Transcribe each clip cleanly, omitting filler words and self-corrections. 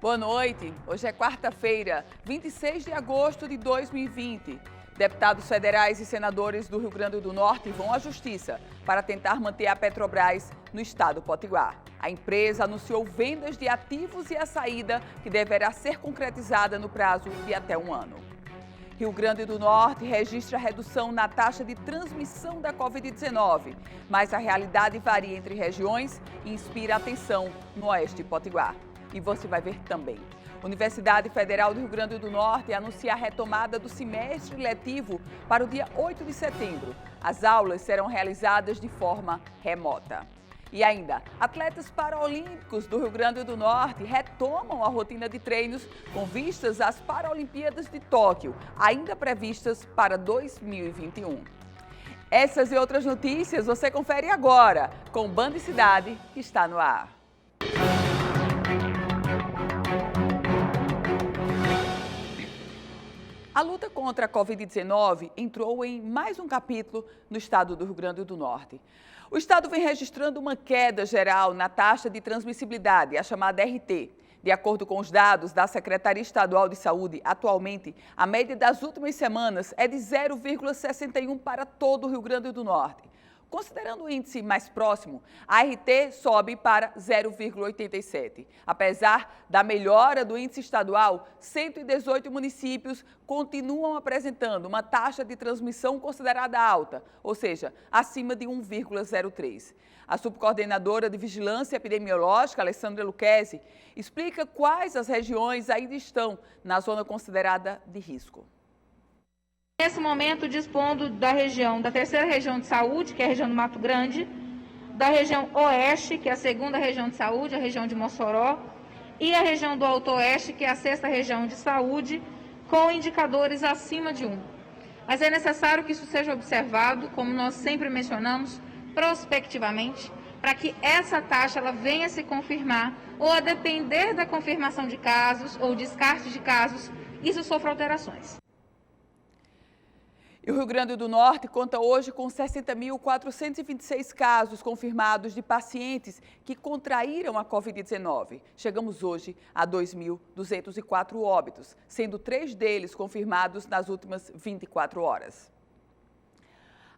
Boa noite. Hoje é quarta-feira, 26 de agosto de 2020. Deputados federais e senadores do Rio Grande do Norte vão à Justiça para tentar manter a Petrobras no estado potiguar. A empresa anunciou vendas de ativos e a saída, que deverá ser concretizada no prazo de até um ano. Rio Grande do Norte registra redução na taxa de transmissão da Covid-19, mas a realidade varia entre regiões e inspira atenção no oeste potiguar. E você vai ver também. Universidade Federal do Rio Grande do Norte anuncia a retomada do semestre letivo para o dia 8 de setembro. As aulas serão realizadas de forma remota. E ainda, atletas paraolímpicos do Rio Grande do Norte retomam a rotina de treinos com vistas às Paralimpíadas de Tóquio, ainda previstas para 2021. Essas e outras notícias você confere agora com o Band Cidade, que está no ar. A luta contra a Covid-19 entrou em mais um capítulo no estado do Rio Grande do Norte. O estado vem registrando uma queda geral na taxa de transmissibilidade, a chamada RT. De acordo com os dados da Secretaria Estadual de Saúde, atualmente, a média das últimas semanas é de 0,61 para todo o Rio Grande do Norte. Considerando o índice mais próximo, a RT sobe para 0,87. Apesar da melhora do índice estadual, 118 municípios continuam apresentando uma taxa de transmissão considerada alta, ou seja, acima de 1,03. A subcoordenadora de Vigilância Epidemiológica, Alessandra Lucchesi, explica quais as regiões ainda estão na zona considerada de risco. Nesse momento, dispondo da terceira região de saúde, que é a região do Mato Grande, da região oeste, que é a segunda região de saúde, a região de Mossoró, e a região do Alto Oeste, que é a sexta região de saúde, com indicadores acima de 1. Mas é necessário que isso seja observado, como nós sempre mencionamos, prospectivamente, para que essa taxa ela venha se confirmar, ou a depender da confirmação de casos ou descarte de casos, isso sofra alterações. E o Rio Grande do Norte conta hoje com 60.426 casos confirmados de pacientes que contraíram a Covid-19. Chegamos hoje a 2.204 óbitos, sendo 3 deles confirmados nas últimas 24 horas.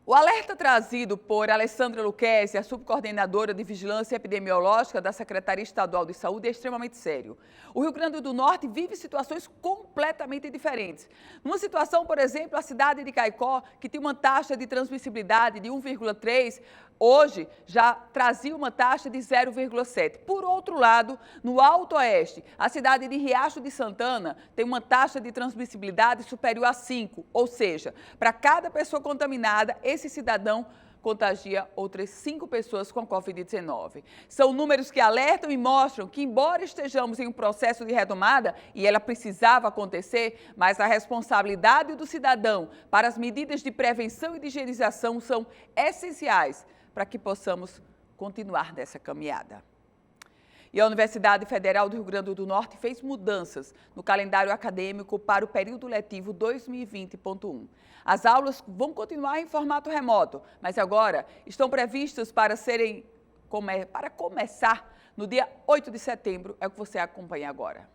O alerta trazido por Alessandra Lucchesi, a subcoordenadora de Vigilância Epidemiológica da Secretaria Estadual de Saúde, é extremamente sério. O Rio Grande do Norte vive situações completamente diferentes. Numa situação, por exemplo, a cidade de Caicó, que tem uma taxa de transmissibilidade de 1,3, hoje já trazia uma taxa de 0,7. Por outro lado, no Alto Oeste, a cidade de Riacho de Santana tem uma taxa de transmissibilidade superior a 5, ou seja, para cada pessoa contaminada, esse cidadão contagia outras 5 pessoas com a Covid-19. São números que alertam e mostram que, embora estejamos em um processo de retomada, e ela precisava acontecer, mas a responsabilidade do cidadão para as medidas de prevenção e de higienização são essenciais para que possamos continuar nessa caminhada. E a Universidade Federal do Rio Grande do Norte fez mudanças no calendário acadêmico para o período letivo 2020.1. As aulas vão continuar em formato remoto, mas agora estão previstas para começar no dia 8 de setembro, é o que você acompanha agora.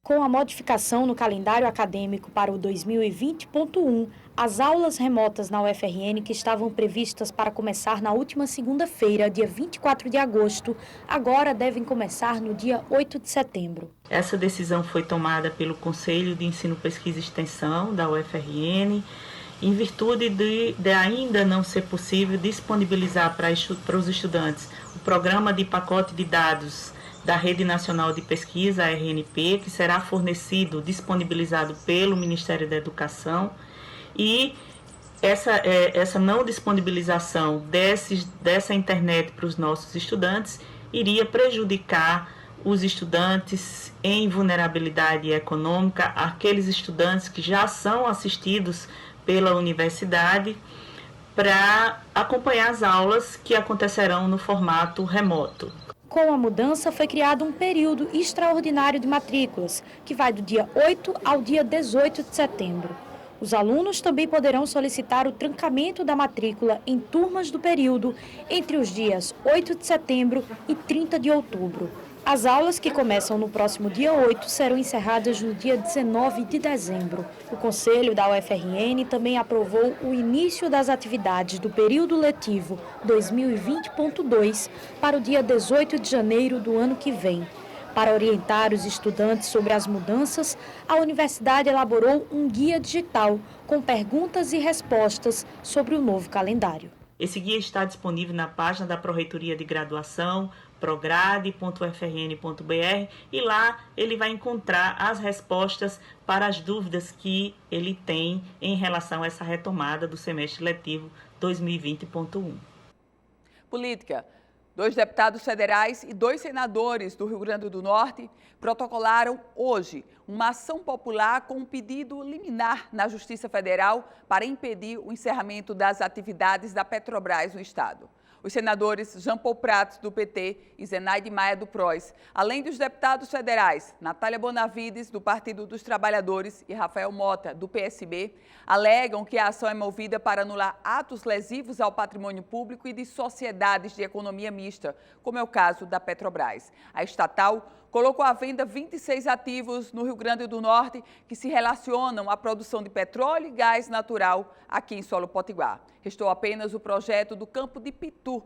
Com a modificação no calendário acadêmico para o 2020.1, as aulas remotas na UFRN, que estavam previstas para começar na última segunda-feira, dia 24 de agosto, agora devem começar no dia 8 de setembro. Essa decisão foi tomada pelo Conselho de Ensino, Pesquisa e Extensão da UFRN, em virtude de ainda não ser possível disponibilizar para os estudantes o programa de pacote de dados da Rede Nacional de Pesquisa, a RNP, que será fornecido, disponibilizado pelo Ministério da Educação, e essa não disponibilização dessa internet para os nossos estudantes iria prejudicar os estudantes em vulnerabilidade econômica, aqueles estudantes que já são assistidos pela universidade para acompanhar as aulas que acontecerão no formato remoto. Com a mudança, foi criado um período extraordinário de matrículas, que vai do dia 8 ao dia 18 de setembro. Os alunos também poderão solicitar o trancamento da matrícula em turmas do período entre os dias 8 de setembro e 30 de outubro. As aulas, que começam no próximo dia 8, serão encerradas no dia 19 de dezembro. O Conselho da UFRN também aprovou o início das atividades do período letivo 2020.2 para o dia 18 de janeiro do ano que vem. Para orientar os estudantes sobre as mudanças, a universidade elaborou um guia digital com perguntas e respostas sobre o novo calendário. Esse guia está disponível na página da Pró-Reitoria de Graduação, prograde.ufrn.br, e lá ele vai encontrar as respostas para as dúvidas que ele tem em relação a essa retomada do semestre letivo 2020.1. Política. 2 deputados federais e 2 senadores do Rio Grande do Norte protocolaram hoje uma ação popular com um pedido liminar na Justiça Federal para impedir o encerramento das atividades da Petrobras no estado. Os senadores Jean Paul Prats, do PT, e Zenaide Maia, do PROS, além dos deputados federais Natália Bonavides, do Partido dos Trabalhadores, e Rafael Mota, do PSB, alegam que a ação é movida para anular atos lesivos ao patrimônio público e de sociedades de economia mista, como é o caso da Petrobras. A estatal colocou à venda 26 ativos no Rio Grande do Norte que se relacionam à produção de petróleo e gás natural aqui em solo potiguar. Restou apenas o projeto do campo de Pitu,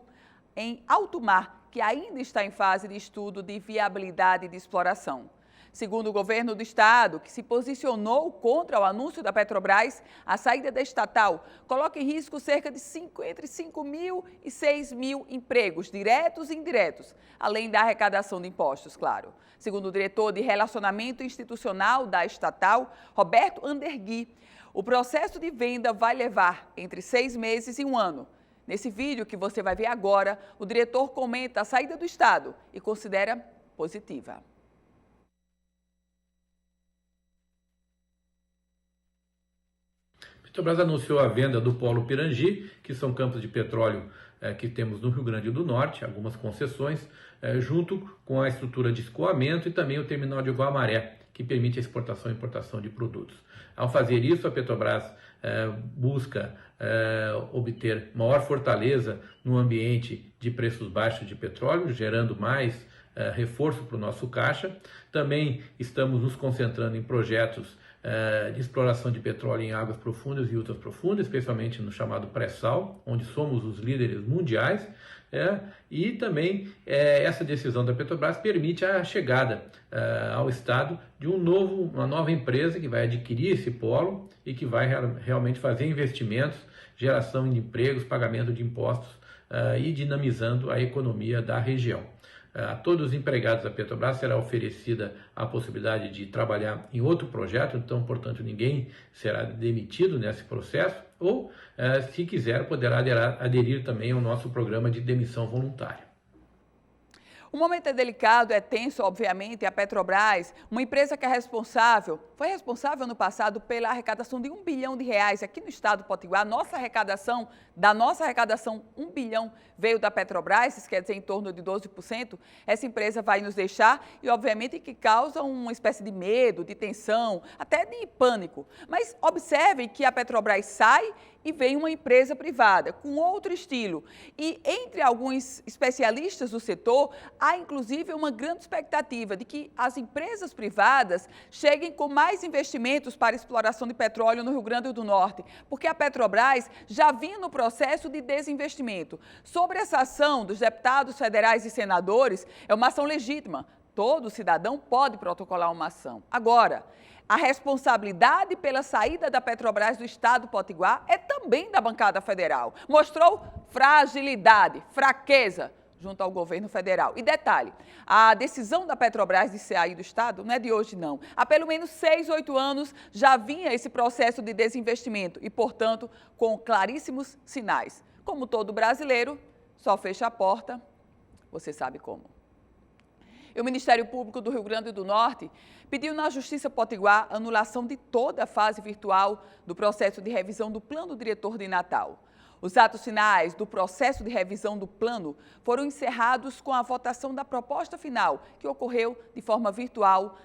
em alto mar, que ainda está em fase de estudo de viabilidade de exploração. Segundo o governo do estado, que se posicionou contra o anúncio da Petrobras, a saída da estatal coloca em risco cerca de entre 5 mil e 6 mil empregos, diretos e indiretos, além da arrecadação de impostos, claro. Segundo o diretor de Relacionamento Institucional da estatal, Roberto Andergui, o processo de venda vai levar entre 6 meses e 1 ano. Nesse vídeo que você vai ver agora, o diretor comenta a saída do estado e considera positiva. A Petrobras anunciou a venda do Polo Pirangi, que são campos de petróleo que temos no Rio Grande do Norte, algumas concessões, junto com a estrutura de escoamento e também o terminal de Guamaré, que permite a exportação e importação de produtos. Ao fazer isso, a Petrobras busca obter maior fortaleza no ambiente de preços baixos de petróleo, gerando mais reforço para o nosso caixa. Também estamos nos concentrando em projetos de exploração de petróleo em águas profundas e ultraprofundas, especialmente no chamado pré-sal, onde somos os líderes mundiais, e também essa decisão da Petrobras permite a chegada ao estado de uma nova empresa que vai adquirir esse polo e que vai realmente fazer investimentos, geração de empregos, pagamento de impostos e dinamizando a economia da região. A todos os empregados da Petrobras será oferecida a possibilidade de trabalhar em outro projeto, então, portanto, ninguém será demitido nesse processo, ou, se quiser, poderá aderir também ao nosso programa de demissão voluntária. O momento é delicado, é tenso, obviamente. A Petrobras, uma empresa que foi responsável no passado pela arrecadação de R$1 bilhão aqui no estado do Potiguar. Da nossa arrecadação, 1 bilhão veio da Petrobras, isso quer dizer em torno de 12%. Essa empresa vai nos deixar e, obviamente, que causa uma espécie de medo, de tensão, até de pânico. Mas observem que a Petrobras sai e vem uma empresa privada com outro estilo. E entre alguns especialistas do setor, há inclusive uma grande expectativa de que as empresas privadas cheguem com mais investimentos para exploração de petróleo no Rio Grande do Norte, porque a Petrobras já vinha no processo de desinvestimento. Sobre essa ação dos deputados federais e senadores, é uma ação legítima. Todo cidadão pode protocolar uma ação. Agora, a responsabilidade pela saída da Petrobras do estado do Potiguar é também da bancada federal. Mostrou fragilidade, fraqueza junto ao governo federal. E detalhe, a decisão da Petrobras de sair do estado não é de hoje, não. Há pelo menos 6, 8 anos já vinha esse processo de desinvestimento e, portanto, com claríssimos sinais. Como todo brasileiro, só fecha a porta, você sabe como. E o Ministério Público do Rio Grande do Norte pediu na Justiça Potiguar anulação de toda a fase virtual do processo de revisão do Plano Diretor de Natal. Os atos finais do processo de revisão do plano foram encerrados com a votação da proposta final, que ocorreu de forma virtual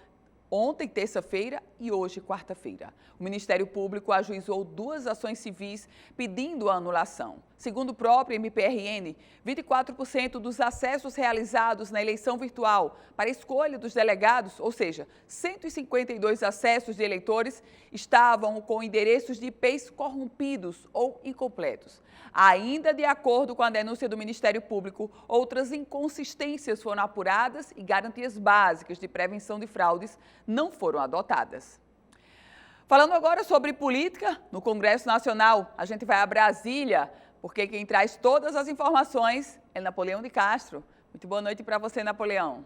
ontem, terça-feira, e hoje, quarta-feira. O Ministério Público ajuizou 2 ações civis pedindo a anulação. Segundo o próprio MPRN, 24% dos acessos realizados na eleição virtual para a escolha dos delegados, ou seja, 152 acessos de eleitores, estavam com endereços de IPs corrompidos ou incompletos. Ainda de acordo com a denúncia do Ministério Público, outras inconsistências foram apuradas e garantias básicas de prevenção de fraudes não foram adotadas. Falando agora sobre política, no Congresso Nacional, a gente vai a Brasília, porque quem traz todas as informações é Napoleão de Castro. Muito boa noite para você, Napoleão.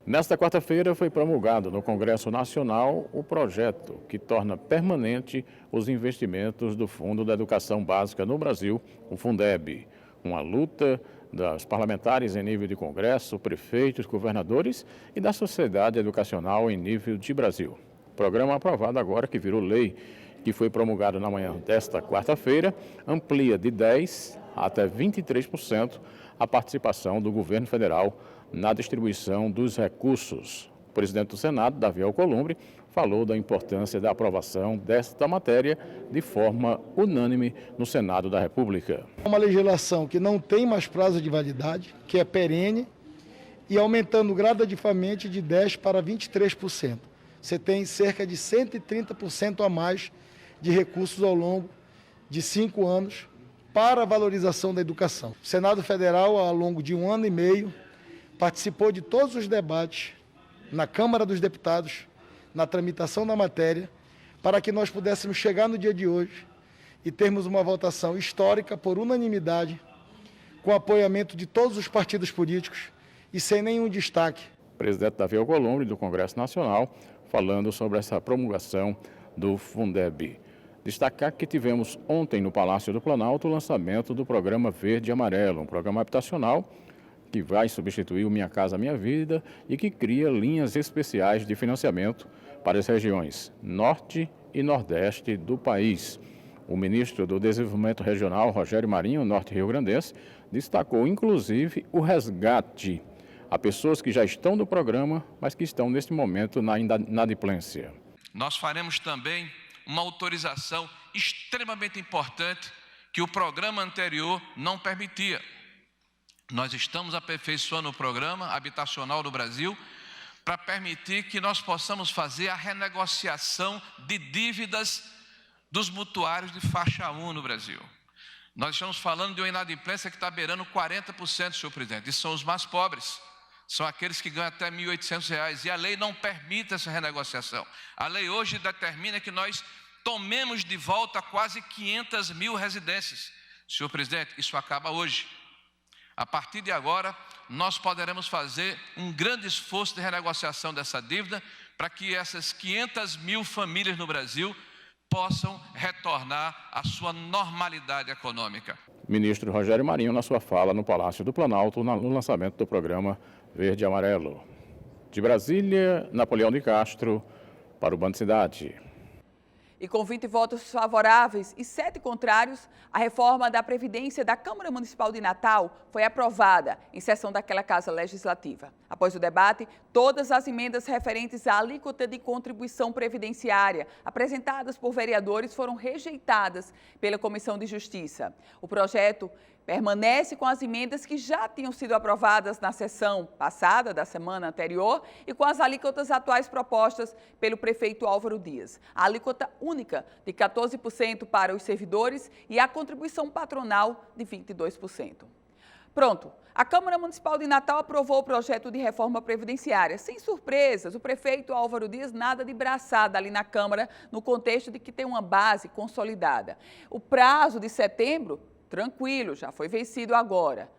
Nesta quarta-feira foi promulgado no Congresso Nacional o projeto que torna permanente os investimentos do Fundo da Educação Básica no Brasil, o Fundeb. Uma luta das parlamentares em nível de Congresso, prefeitos, governadores e da sociedade educacional em nível de Brasil. O programa aprovado agora, que virou lei, que foi promulgado na manhã desta quarta-feira, amplia de 10% até 23% a participação do governo federal na distribuição dos recursos. O presidente do Senado, Davi Alcolumbre, falou da importância da aprovação desta matéria de forma unânime no Senado da República. É uma legislação que não tem mais prazo de validade, que é perene e aumentando gradativamente de 10% para 23%. Você tem cerca de 130% a mais de recursos ao longo de 5 anos para a valorização da educação. O Senado Federal, ao longo de 1 ano e meio, participou de todos os debates na Câmara dos Deputados, na tramitação da matéria, para que nós pudéssemos chegar no dia de hoje e termos uma votação histórica por unanimidade, com apoiamento de todos os partidos políticos e sem nenhum destaque. O presidente Davi Alcolumbre, do Congresso Nacional, falando sobre essa promulgação do Fundeb. Destacar que tivemos ontem no Palácio do Planalto o lançamento do programa Verde e Amarelo, um programa habitacional que vai substituir o Minha Casa Minha Vida e que cria linhas especiais de financiamento para as regiões Norte e Nordeste do país. O ministro do Desenvolvimento Regional, Rogério Marinho, Norte Rio-Grandense, destacou inclusive o resgate a pessoas que já estão no programa, mas que estão neste momento na inadimplência. Nós faremos também uma autorização extremamente importante que o programa anterior não permitia. Nós estamos aperfeiçoando o programa habitacional do Brasil para permitir que nós possamos fazer a renegociação de dívidas dos mutuários de faixa 1 no Brasil. Nós estamos falando de uma inadimplência que está beirando 40%, senhor presidente. E são os mais pobres, são aqueles que ganham até R$ 1.800. E a lei não permite essa renegociação. A lei hoje determina que nós tomemos de volta quase 500 mil residências. Senhor presidente, isso acaba hoje. A partir de agora, nós poderemos fazer um grande esforço de renegociação dessa dívida para que essas 500 mil famílias no Brasil possam retornar à sua normalidade econômica. Ministro Rogério Marinho, na sua fala no Palácio do Planalto, no lançamento do programa Verde e Amarelo. De Brasília, Napoleão de Castro, para o Band Cidade. E com 20 votos favoráveis e 7 contrários, a reforma da Previdência da Câmara Municipal de Natal foi aprovada em sessão daquela Casa Legislativa. Após o debate, todas as emendas referentes à alíquota de contribuição previdenciária apresentadas por vereadores foram rejeitadas pela Comissão de Justiça. O projeto permanece com as emendas que já tinham sido aprovadas na sessão passada, da semana anterior, e com as alíquotas atuais propostas pelo prefeito Álvaro Dias. A alíquota única de 14% para os servidores e a contribuição patronal de 22%. Pronto, a Câmara Municipal de Natal aprovou o projeto de reforma previdenciária. Sem surpresas, o prefeito Álvaro Dias nada de braçada ali na Câmara, no contexto de que tem uma base consolidada. O prazo de setembro, tranquilo, já foi vencido agora.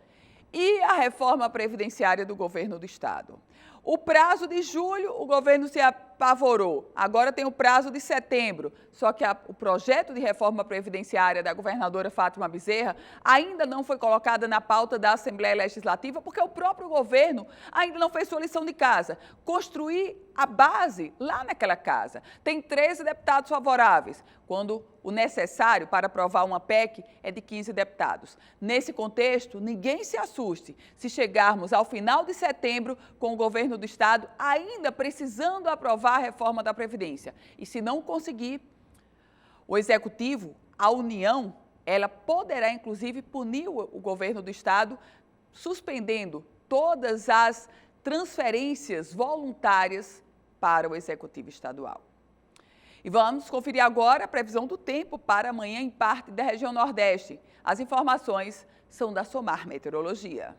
E a reforma previdenciária do governo do estado? O prazo de julho, o governo se apavorou. Agora tem o prazo de setembro, só que o projeto de reforma previdenciária da governadora Fátima Bezerra ainda não foi colocada na pauta da Assembleia Legislativa, porque o próprio governo ainda não fez sua lição de casa. Construir a base lá naquela casa. Tem 13 deputados favoráveis, quando o necessário para aprovar uma PEC é de 15 deputados. Nesse contexto, ninguém se assuste se chegarmos ao final de setembro com o governo do Estado ainda precisando aprovar a reforma da Previdência. E se não conseguir, o Executivo, a União, ela poderá inclusive punir o governo do Estado, suspendendo todas as transferências voluntárias para o Executivo Estadual. E vamos conferir agora a previsão do tempo para amanhã em parte da região Nordeste. As informações são da Somar Meteorologia.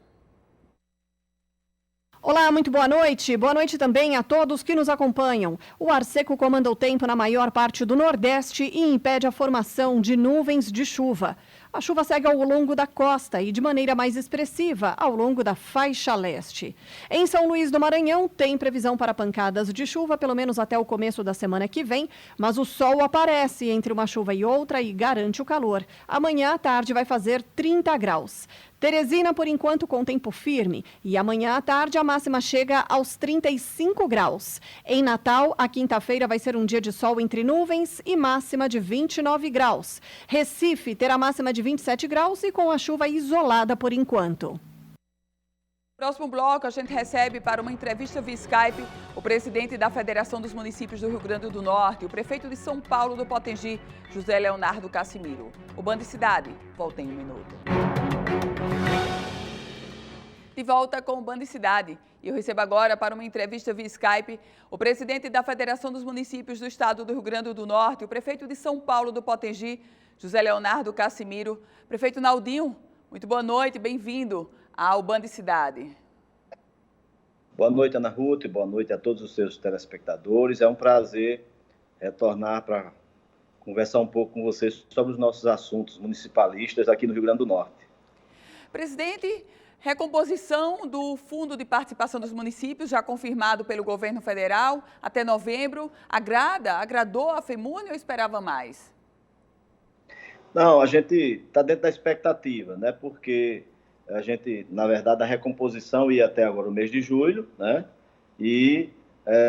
Olá, muito boa noite. Boa noite também a todos que nos acompanham. O ar seco comanda o tempo na maior parte do Nordeste e impede a formação de nuvens de chuva. A chuva segue ao longo da costa e de maneira mais expressiva ao longo da faixa leste. Em São Luís do Maranhão, tem previsão para pancadas de chuva, pelo menos até o começo da semana que vem, mas o sol aparece entre uma chuva e outra e garante o calor. Amanhã à tarde vai fazer 30 graus. Teresina, por enquanto, com tempo firme. E amanhã à tarde a máxima chega aos 35 graus. Em Natal, a quinta-feira vai ser um dia de sol entre nuvens e máxima de 29 graus. Recife terá máxima de 27 graus e com a chuva isolada por enquanto. Próximo bloco, a gente recebe para uma entrevista via Skype o presidente da Federação dos Municípios do Rio Grande do Norte, o prefeito de São Paulo do Potengi, José Leonardo Cassimiro. O Band Cidade volta em um minuto. De volta com o Band Cidade. E eu recebo agora para uma entrevista via Skype o presidente da Federação dos Municípios do Estado do Rio Grande do Norte, o prefeito de São Paulo do Potengi, José Leonardo Cassimiro. Prefeito Naldinho, muito boa noite, bem-vindo ao Band Cidade. Boa noite, Ana Ruth, boa noite a todos os seus telespectadores. É um prazer retornar para conversar um pouco com vocês sobre os nossos assuntos municipalistas aqui no Rio Grande do Norte. Presidente, recomposição do Fundo de Participação dos Municípios, já confirmado pelo governo federal até novembro, agradou a FEMUNE ou esperava mais? Não, a gente está dentro da expectativa, né? Porque a gente, na verdade, a recomposição ia até agora o mês de julho, né? E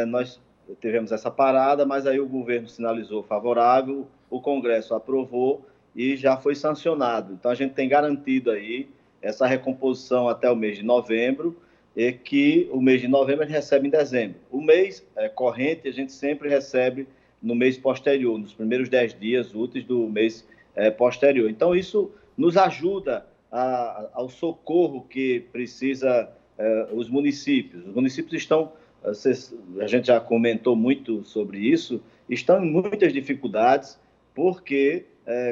nós tivemos essa parada, mas aí o governo sinalizou favorável, o Congresso aprovou e já foi sancionado. Então a gente tem garantido aí essa recomposição até o mês de novembro, e que o mês de novembro a gente recebe em dezembro. O mês corrente a gente sempre recebe no mês posterior, nos primeiros 10 dias úteis do mês posterior. Então isso nos ajuda ao socorro que precisa os municípios. Os municípios estão, a gente já comentou muito sobre isso, estão em muitas dificuldades, porque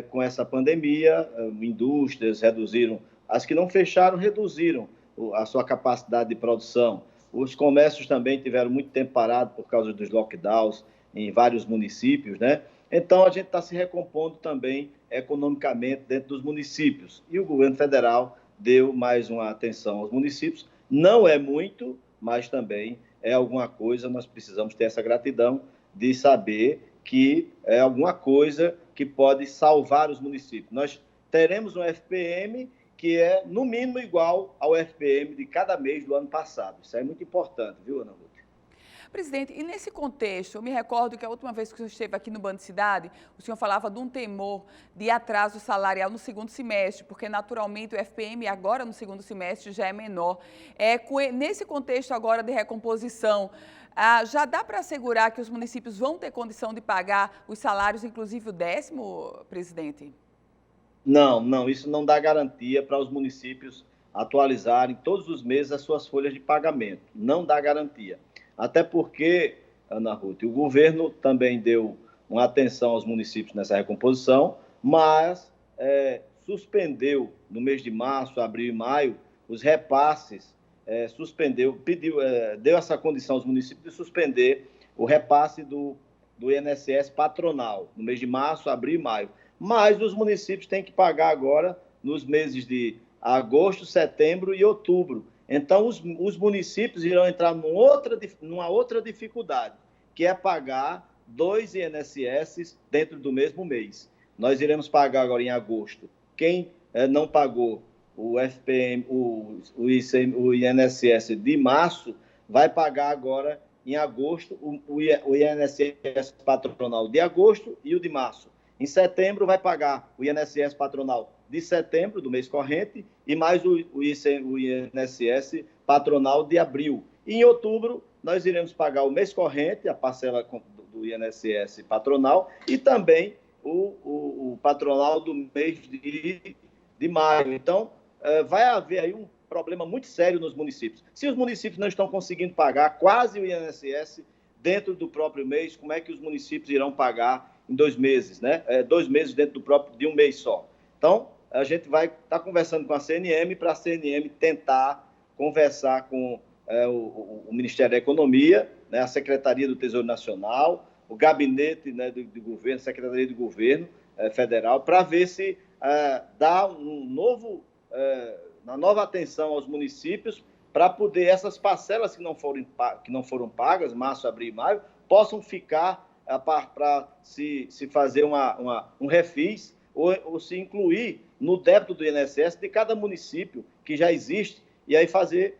com essa pandemia, indústrias reduziram, as que não fecharam reduziram a sua capacidade de produção. Os comércios também tiveram muito tempo parado por causa dos lockdowns em vários municípios, né? Então, a gente está se recompondo também economicamente dentro dos municípios. E o governo federal deu mais uma atenção aos municípios. Não é muito, mas também é alguma coisa. Nós precisamos ter essa gratidão de saber que é alguma coisa que pode salvar os municípios. Nós teremos um FPM que é, no mínimo, igual ao FPM de cada mês do ano passado. Isso é muito importante, viu, Ana Ruth? Presidente, e nesse contexto, eu me recordo que a última vez que o senhor esteve aqui no Band Cidade, o senhor falava de um temor de atraso salarial no segundo semestre, porque naturalmente o FPM agora no segundo semestre já é menor. Nesse contexto agora de recomposição, já dá para assegurar que os municípios vão ter condição de pagar os salários, inclusive o 10º, presidente? Não, isso não dá garantia para os municípios atualizarem todos os meses as suas folhas de pagamento. Não dá garantia. Até porque, Ana Ruth, o governo também deu uma atenção aos municípios nessa recomposição, mas suspendeu no mês de março, abril e maio os repasses, deu essa condição aos municípios de suspender o repasse do INSS patronal no mês de março, abril e maio. Mas os municípios têm que pagar agora nos meses de agosto, setembro e outubro. Então, os municípios irão entrar numa outra dificuldade, que é pagar 2 INSS dentro do mesmo mês. Nós iremos pagar agora em agosto. Quem não pagou o FPM, o INSS de março, vai pagar agora em agosto o INSS patronal de agosto e o de março. Em setembro vai pagar o INSS patronal de setembro, do mês corrente, e mais o INSS patronal de abril. E em outubro nós iremos pagar o mês corrente, a parcela do INSS patronal, e também o patronal do mês de maio. Então, vai haver aí um problema muito sério nos municípios. Se os municípios não estão conseguindo pagar quase o INSS dentro do próprio mês, como é que os municípios irão pagar em 2 meses, né? 2 meses dentro de um mês só. Então, a gente vai estar conversando com a CNM para a CNM tentar conversar com o Ministério da Economia, né, a Secretaria do Tesouro Nacional, o Gabinete, né, do Governo, a Secretaria do Governo Federal, para ver se dá uma nova atenção aos municípios para poder essas parcelas que não foram pagas, março, abril e maio, possam ficar para se fazer um refis ou se incluir no débito do INSS de cada município que já existe e aí fazer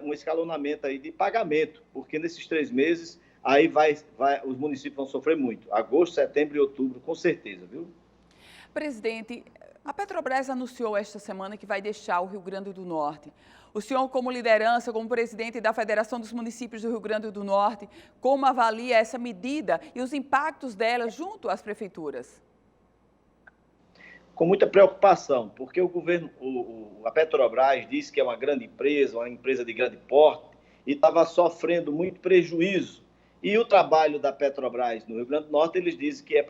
um escalonamento aí de pagamento, porque nesses 3 meses aí os municípios vão sofrer muito. Agosto, setembro e outubro, com certeza, viu? Presidente, a Petrobras anunciou esta semana que vai deixar o Rio Grande do Norte. O senhor, como liderança, como presidente da Federação dos Municípios do Rio Grande do Norte, como avalia essa medida e os impactos dela junto às prefeituras? Com muita preocupação, porque a Petrobras disse que é uma grande empresa, uma empresa de grande porte, e estava sofrendo muito prejuízo. E o trabalho da Petrobras no Rio Grande do Norte, eles dizem que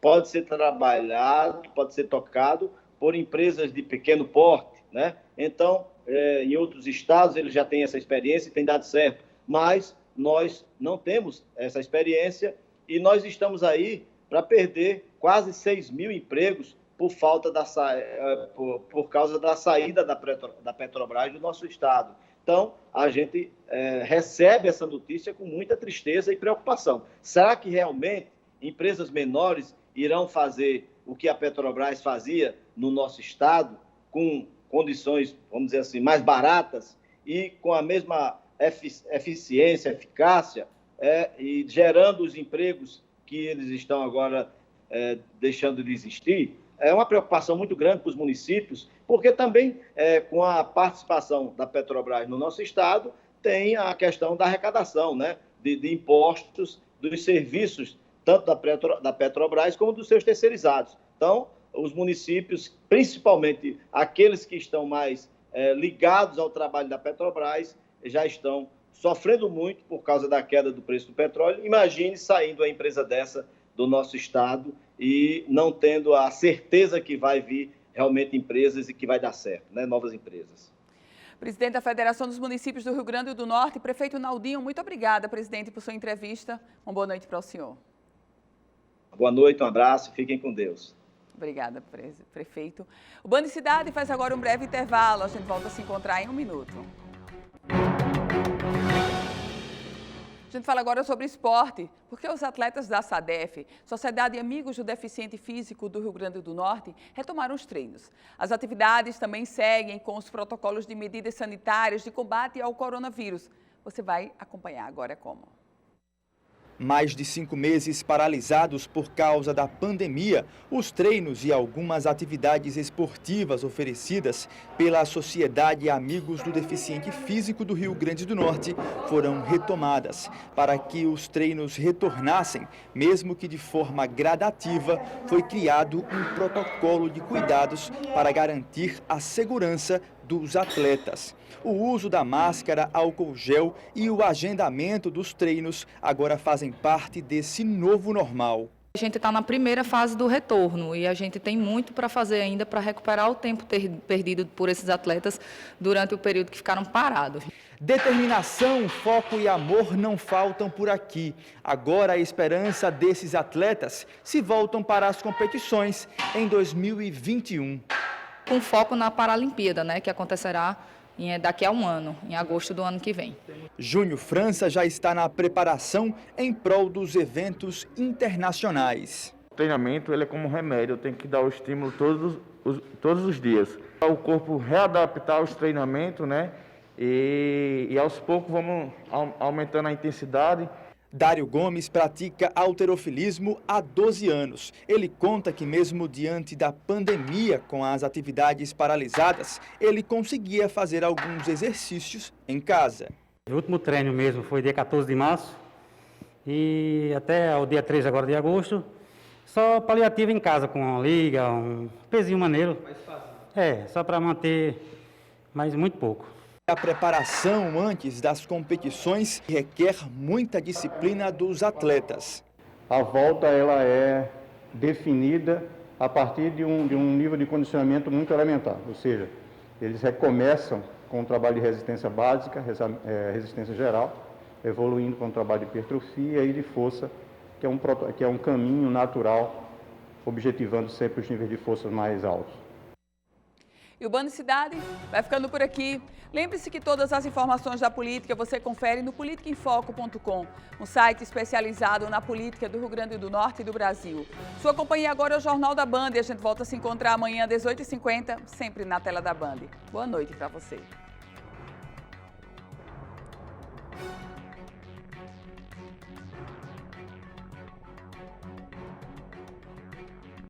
pode ser trabalhado, pode ser tocado por empresas de pequeno porte, né? Então, em outros estados, eles já têm essa experiência e tem dado certo. Mas nós não temos essa experiência e nós estamos aí para perder quase 6 mil empregos por causa da saída da Petrobras do nosso estado. Então, a gente recebe essa notícia com muita tristeza e preocupação. Será que realmente empresas menores irão fazer o que a Petrobras fazia no nosso estado, com condições, vamos dizer assim, mais baratas e com a mesma eficiência, eficácia, e gerando os empregos que eles estão agora deixando de existir? É uma preocupação muito grande para os municípios, porque também, com a participação da Petrobras no nosso estado, tem a questão da arrecadação, né, de impostos, dos serviços, tanto da Petrobras como dos seus terceirizados. Então, os municípios, principalmente aqueles que estão mais ligados ao trabalho da Petrobras, já estão sofrendo muito por causa da queda do preço do petróleo. Imagine saindo a empresa dessa do nosso estado e não tendo a certeza que vai vir realmente empresas e que vai dar certo, né? Novas empresas. Presidente da Federação dos Municípios do Rio Grande do Norte, prefeito Naldinho, muito obrigada, presidente, por sua entrevista. Uma boa noite para o senhor. Boa noite, um abraço, fiquem com Deus. Obrigada, prefeito. O Band Cidade faz agora um breve intervalo, a gente volta a se encontrar em 1 minuto. A gente fala agora sobre esporte, porque os atletas da SADEF, Sociedade Amigos do Deficiente Físico do Rio Grande do Norte, retomaram os treinos. As atividades também seguem com os protocolos de medidas sanitárias de combate ao coronavírus. Você vai acompanhar agora como. Mais de 5 meses paralisados por causa da pandemia, os treinos e algumas atividades esportivas oferecidas pela Sociedade Amigos do Deficiente Físico do Rio Grande do Norte foram retomadas. Para que os treinos retornassem, mesmo que de forma gradativa, foi criado um protocolo de cuidados para garantir a segurança dos atletas. O uso da máscara, álcool gel e o agendamento dos treinos agora fazem parte desse novo normal. A gente está na primeira fase do retorno e a gente tem muito para fazer ainda para recuperar o tempo perdido por esses atletas durante o período que ficaram parados. Determinação, foco e amor não faltam por aqui. Agora a esperança desses atletas se voltam para as competições em 2021. Com foco na Paralimpíada, né, que acontecerá daqui a um ano, em agosto do ano que vem. Júnior França já está na preparação em prol dos eventos internacionais. O treinamento ele é como um remédio, tem que dar o estímulo todos os dias. O corpo readaptar aos treinamentos, né? E aos poucos vamos aumentando a intensidade. Dário Gomes pratica halterofilismo há 12 anos. Ele conta que mesmo diante da pandemia, com as atividades paralisadas, ele conseguia fazer alguns exercícios em casa. O último treino mesmo foi dia 14 de março e até o dia 3 agora de agosto, só paliativo em casa, com uma liga, um pezinho maneiro. Mais fácil. Só para manter, mas muito pouco. A preparação antes das competições requer muita disciplina dos atletas. A volta ela é definida a partir de um nível de condicionamento muito elementar, ou seja, eles recomeçam com o trabalho de resistência básica, resistência geral, evoluindo com o trabalho de hipertrofia e de força, que é um caminho natural, objetivando sempre os níveis de força mais altos. E o Band Cidade vai ficando por aqui. Lembre-se que todas as informações da política você confere no politicaemfoco.com, um site especializado na política do Rio Grande do Norte e do Brasil. Sua companhia agora é o Jornal da Band e a gente volta a se encontrar amanhã às 18h50, sempre na tela da Band. Boa noite para você.